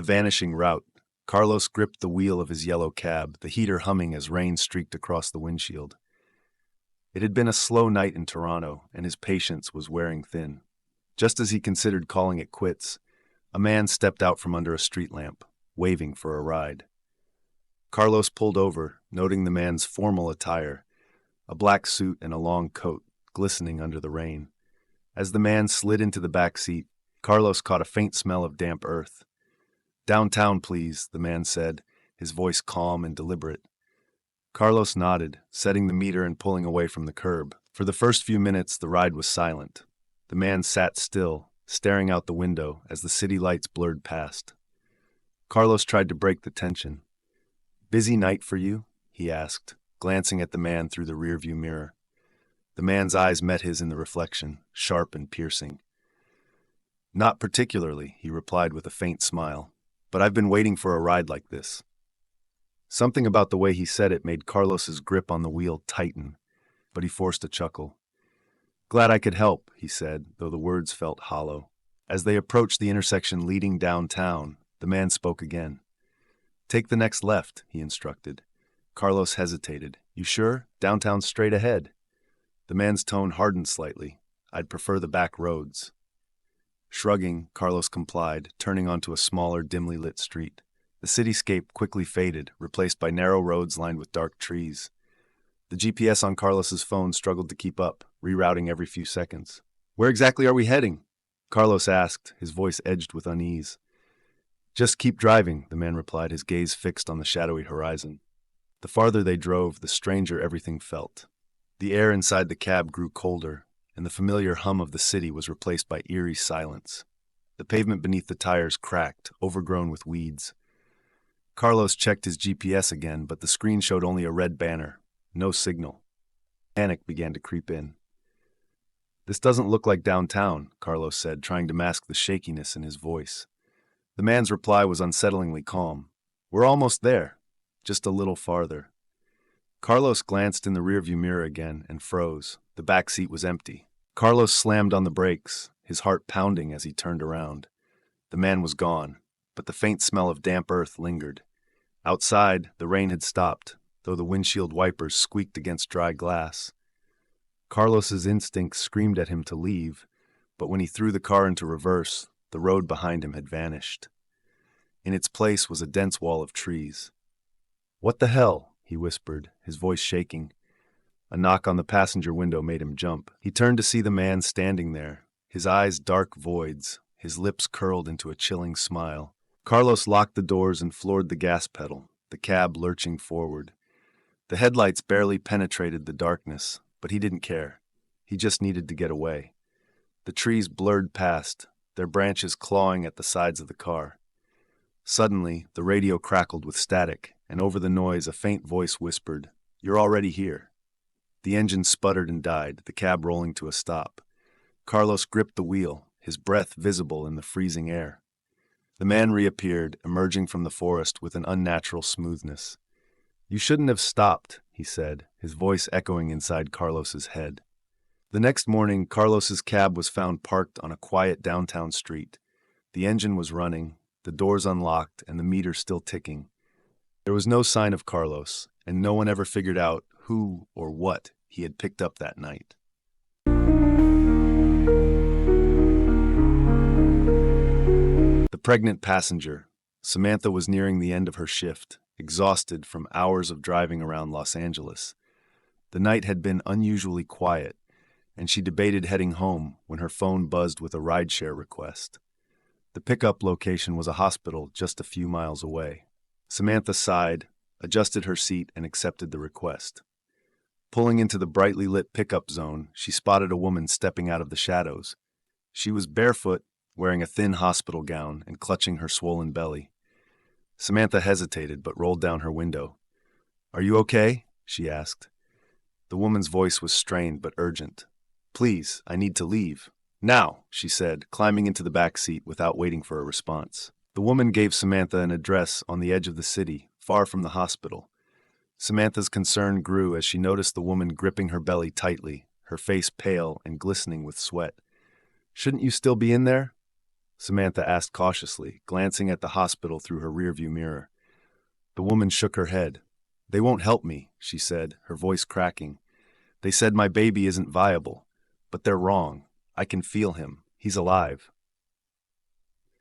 The vanishing route. Carlos gripped the wheel of his yellow cab, the heater humming as rain streaked across the windshield. It had been a slow night in Toronto, and his patience was wearing thin. Just as he considered calling it quits, a man stepped out from under a street lamp, waving for a ride. Carlos pulled over, noting the man's formal attire, a black suit and a long coat, glistening under the rain. As the man slid into the back seat, Carlos caught a faint smell of damp earth. "Downtown, please," the man said, his voice calm and deliberate. Carlos nodded, setting the meter and pulling away from the curb. For the first few minutes, the ride was silent. The man sat still, staring out the window as the city lights blurred past. Carlos tried to break the tension. "Busy night for you?" he asked, glancing at the man through the rearview mirror. The man's eyes met his in the reflection, sharp and piercing. "Not particularly," he replied with a faint smile, "but I've been waiting for a ride like this." Something about the way he said it made Carlos's grip on the wheel tighten, but he forced a chuckle. "Glad I could help," he said, though the words felt hollow. As they approached the intersection leading downtown, the man spoke again. "Take the next left," he instructed. Carlos hesitated. "You sure? Downtown's straight ahead." The man's tone hardened slightly. "I'd prefer the back roads." Shrugging, Carlos complied, turning onto a smaller, dimly lit street. The cityscape quickly faded, replaced by narrow roads lined with dark trees. The GPS on Carlos's phone struggled to keep up, rerouting every few seconds. "Where exactly are we heading?" Carlos asked, his voice edged with unease. "Just keep driving," the man replied, his gaze fixed on the shadowy horizon. The farther they drove, the stranger everything felt. The air inside the cab grew colder, and the familiar hum of the city was replaced by eerie silence. The pavement beneath the tires cracked, overgrown with weeds. Carlos checked his GPS again, but the screen showed only a red banner. No signal. Panic began to creep in. "This doesn't look like downtown," Carlos said, trying to mask the shakiness in his voice. The man's reply was unsettlingly calm. "We're almost there. Just a little farther." Carlos glanced in the rearview mirror again and froze. The back seat was empty. Carlos slammed on the brakes, his heart pounding as he turned around. The man was gone, but the faint smell of damp earth lingered. Outside, the rain had stopped, though the windshield wipers squeaked against dry glass. Carlos's instincts screamed at him to leave, but when he threw the car into reverse, the road behind him had vanished. In its place was a dense wall of trees. "What the hell?" he whispered, his voice shaking. A knock on the passenger window made him jump. He turned to see the man standing there, his eyes dark voids, his lips curled into a chilling smile. Carlos locked the doors and floored the gas pedal, the cab lurching forward. The headlights barely penetrated the darkness, but he didn't care. He just needed to get away. The trees blurred past, their branches clawing at the sides of the car. Suddenly, the radio crackled with static, and over the noise a faint voice whispered, "You're already here." The engine sputtered and died, the cab rolling to a stop. Carlos gripped the wheel, his breath visible in the freezing air. The man reappeared, emerging from the forest with an unnatural smoothness. "You shouldn't have stopped," he said, his voice echoing inside Carlos's head. The next morning, Carlos's cab was found parked on a quiet downtown street. The engine was running, the doors unlocked, and the meter still ticking. There was no sign of Carlos, and no one ever figured out who or what he had picked up that night. The pregnant passenger. Samantha was nearing the end of her shift, exhausted from hours of driving around Los Angeles. The night had been unusually quiet, and she debated heading home when her phone buzzed with a rideshare request. The pickup location was a hospital just a few miles away. Samantha sighed, adjusted her seat, and accepted the request. Pulling into the brightly lit pickup zone, she spotted a woman stepping out of the shadows. She was barefoot, wearing a thin hospital gown and clutching her swollen belly. Samantha hesitated but rolled down her window. "Are you okay?" she asked. The woman's voice was strained but urgent. "Please, I need to leave." "Now," she said, climbing into the back seat without waiting for a response. The woman gave Samantha an address on the edge of the city, far from the hospital. Samantha's concern grew as she noticed the woman gripping her belly tightly, her face pale and glistening with sweat. "Shouldn't you still be in there?" Samantha asked cautiously, glancing at the hospital through her rearview mirror. The woman shook her head. They won't help me, she said, her voice cracking. They said my baby isn't viable, but they're wrong. I can feel him. He's alive.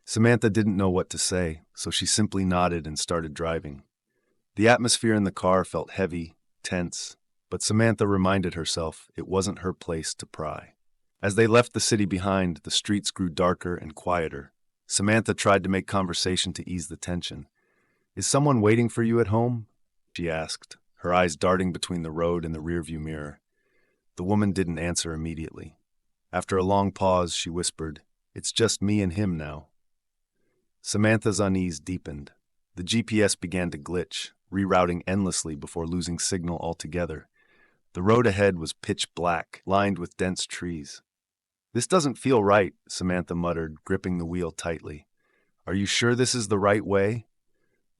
Samantha didn't know what to say, so she simply nodded and started driving. The atmosphere in the car felt heavy, tense, but Samantha reminded herself it wasn't her place to pry. As they left the city behind, the streets grew darker and quieter. Samantha tried to make conversation to ease the tension. Is someone waiting for you at home? She asked, her eyes darting between the road and the rearview mirror. The woman didn't answer immediately. After a long pause, she whispered, It's just me and him now. Samantha's unease deepened. The GPS began to glitch, rerouting endlessly before losing signal altogether. The road ahead was pitch black, lined with dense trees. This doesn't feel right, Samantha muttered, gripping the wheel tightly. Are you sure this is the right way?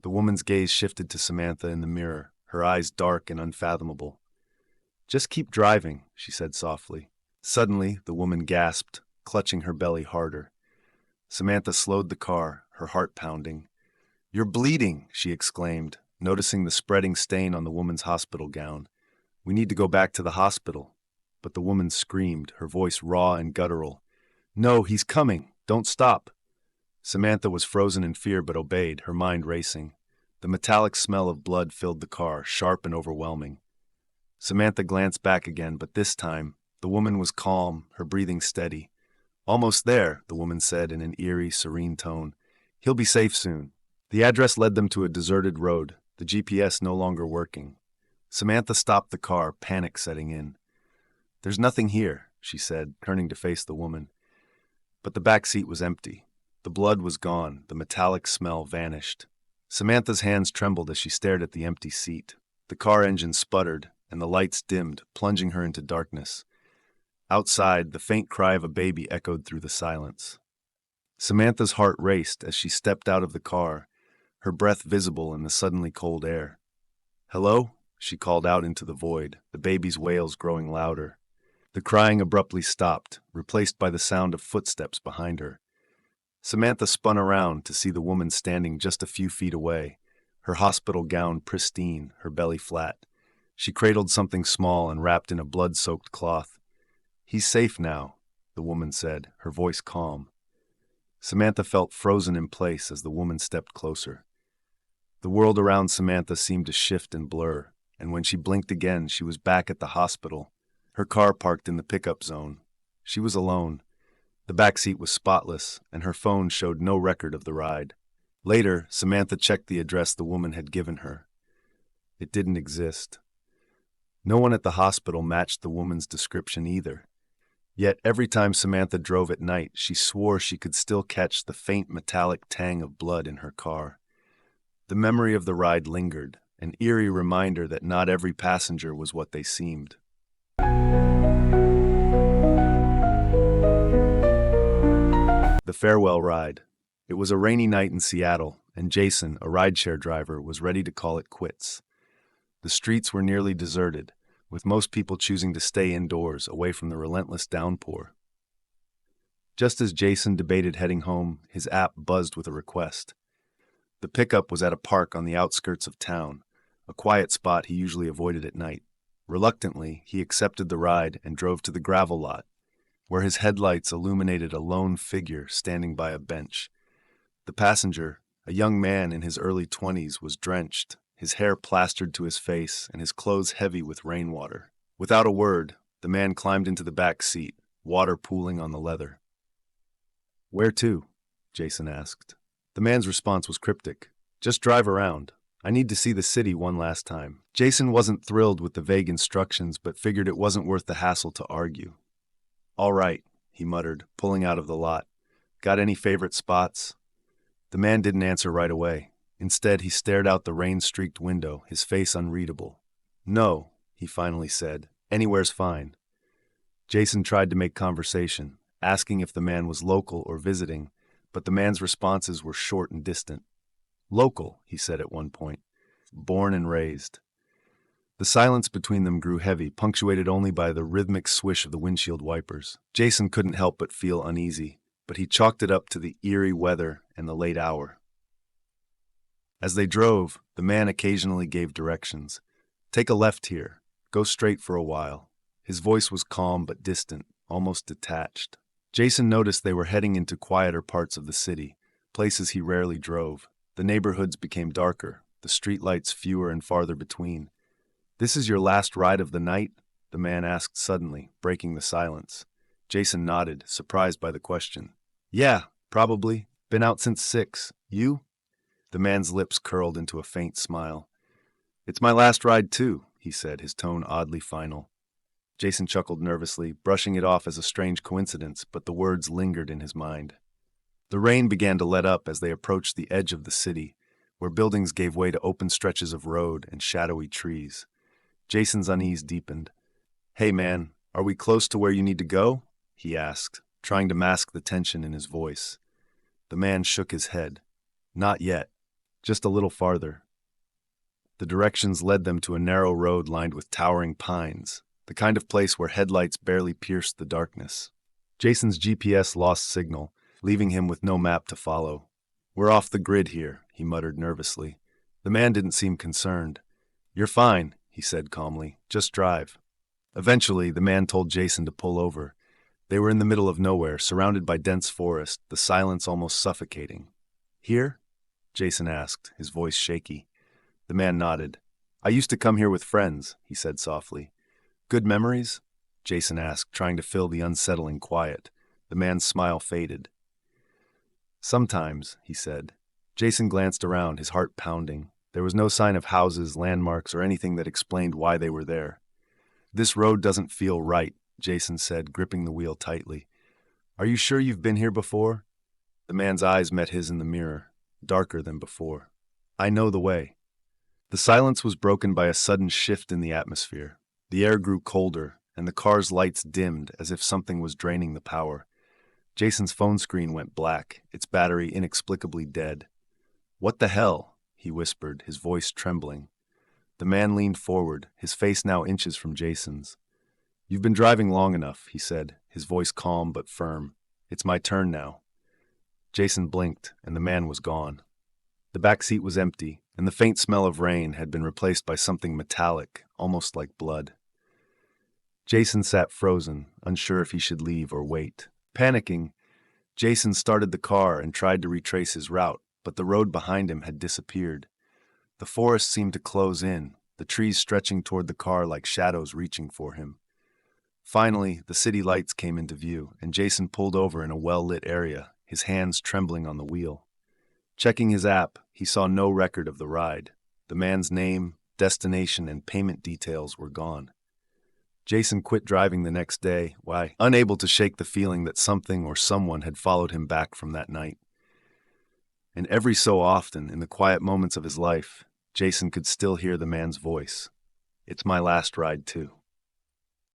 The woman's gaze shifted to Samantha in the mirror, her eyes dark and unfathomable. Just keep driving, she said softly. Suddenly, the woman gasped, clutching her belly harder. Samantha slowed the car, her heart pounding. You're bleeding, she exclaimed, noticing the spreading stain on the woman's hospital gown. We need to go back to the hospital. But the woman screamed, her voice raw and guttural. No, he's coming. Don't stop. Samantha was frozen in fear but obeyed, her mind racing. The metallic smell of blood filled the car, sharp and overwhelming. Samantha glanced back again, but this time, the woman was calm, her breathing steady. Almost there, the woman said in an eerie, serene tone. He'll be safe soon. The address led them to a deserted road, the GPS no longer working. Samantha stopped the car, panic setting in. There's nothing here, she said, turning to face the woman. But the back seat was empty. The blood was gone, the metallic smell vanished. Samantha's hands trembled as she stared at the empty seat. The car engine sputtered, and the lights dimmed, plunging her into darkness. Outside, the faint cry of a baby echoed through the silence. Samantha's heart raced as she stepped out of the car, her breath visible in the suddenly cold air. Hello? She called out into the void, the baby's wails growing louder. The crying abruptly stopped, replaced by the sound of footsteps behind her. Samantha spun around to see the woman standing just a few feet away, her hospital gown pristine, her belly flat. She cradled something small and wrapped in a blood-soaked cloth. He's safe now, the woman said, her voice calm. Samantha felt frozen in place as the woman stepped closer. The world around Samantha seemed to shift and blur, and when she blinked again, she was back at the hospital, her car parked in the pickup zone. She was alone. The back seat was spotless, and her phone showed no record of the ride. Later, Samantha checked the address the woman had given her. It didn't exist. No one at the hospital matched the woman's description either. Yet every time Samantha drove at night, she swore she could still catch the faint metallic tang of blood in her car. The memory of the ride lingered, an eerie reminder that not every passenger was what they seemed. The farewell ride. It was a rainy night in Seattle, and Jason, a rideshare driver, was ready to call it quits. The streets were nearly deserted, with most people choosing to stay indoors, away from the relentless downpour. Just as Jason debated heading home, his app buzzed with a request. The pickup was at a park on the outskirts of town, a quiet spot he usually avoided at night. Reluctantly, he accepted the ride and drove to the gravel lot, where his headlights illuminated a lone figure standing by a bench. The passenger, a young man in his early 20s, was drenched, his hair plastered to his face and his clothes heavy with rainwater. Without a word, the man climbed into the back seat, water pooling on the leather. "Where to?" Jason asked. The man's response was cryptic. "Just drive around. I need to see the city one last time." Jason wasn't thrilled with the vague instructions, but figured it wasn't worth the hassle to argue. "All right," he muttered, pulling out of the lot. "Got any favorite spots?" The man didn't answer right away. Instead, he stared out the rain-streaked window, his face unreadable. "No," he finally said. "Anywhere's fine." Jason tried to make conversation, asking if the man was local or visiting, but the man's responses were short and distant. "Local," he said at one point. "Born and raised." The silence between them grew heavy, punctuated only by the rhythmic swish of the windshield wipers. Jason couldn't help but feel uneasy. but he chalked it up to the eerie weather and the late hour. As they drove, the man occasionally gave directions. Take a left here. Go straight for a while. His voice was calm but distant, almost detached. Jason noticed they were heading into quieter parts of the city, places he rarely drove. The neighborhoods became darker, the streetlights fewer and farther between. "This is your last ride of the night?" the man asked suddenly, breaking the silence. Jason nodded, surprised by the question. "Yeah, probably. Been out since 6. You?" The man's lips curled into a faint smile. "It's my last ride, too," he said, his tone oddly final. Jason chuckled nervously, brushing it off as a strange coincidence, but the words lingered in his mind. The rain began to let up as they approached the edge of the city, where buildings gave way to open stretches of road and shadowy trees. Jason's unease deepened. "Hey man, are we close to where you need to go?" he asked, trying to mask the tension in his voice. The man shook his head. "Not yet. Just a little farther." The directions led them to a narrow road lined with towering pines, the kind of place where headlights barely pierced the darkness. Jason's GPS lost signal, leaving him with no map to follow. "We're off the grid here," he muttered nervously. The man didn't seem concerned. "You're fine," he said calmly. "Just drive." Eventually, the man told Jason to pull over. They were in the middle of nowhere, surrounded by dense forest, the silence almost suffocating. "Here?" Jason asked, his voice shaky. The man nodded. "I used to come here with friends," he said softly. "Good memories?" Jason asked, trying to fill the unsettling quiet. The man's smile faded. "Sometimes," he said. Jason glanced around, his heart pounding. There was no sign of houses, landmarks, or anything that explained why they were there. "This road doesn't feel right," Jason said, gripping the wheel tightly. "Are you sure you've been here before?" The man's eyes met his in the mirror, darker than before. "I know the way." The silence was broken by a sudden shift in the atmosphere. The air grew colder, and the car's lights dimmed as if something was draining the power. Jason's phone screen went black, its battery inexplicably dead. "What the hell?" he whispered, his voice trembling. The man leaned forward, his face now inches from Jason's. "You've been driving long enough," he said, his voice calm but firm. "It's my turn now." Jason blinked, and the man was gone. The back seat was empty, and the faint smell of rain had been replaced by something metallic, almost like blood. Jason sat frozen, unsure if he should leave or wait. Panicking, Jason started the car and tried to retrace his route, but the road behind him had disappeared. The forest seemed to close in, the trees stretching toward the car like shadows reaching for him. Finally, the city lights came into view, and Jason pulled over in a well-lit area, his hands trembling on the wheel. Checking his app, he saw no record of the ride. The man's name, destination, and payment details were gone. Jason quit driving the next day, unable to shake the feeling that something or someone had followed him back from that night. And every so often, in the quiet moments of his life, Jason could still hear the man's voice. "It's my last ride, too."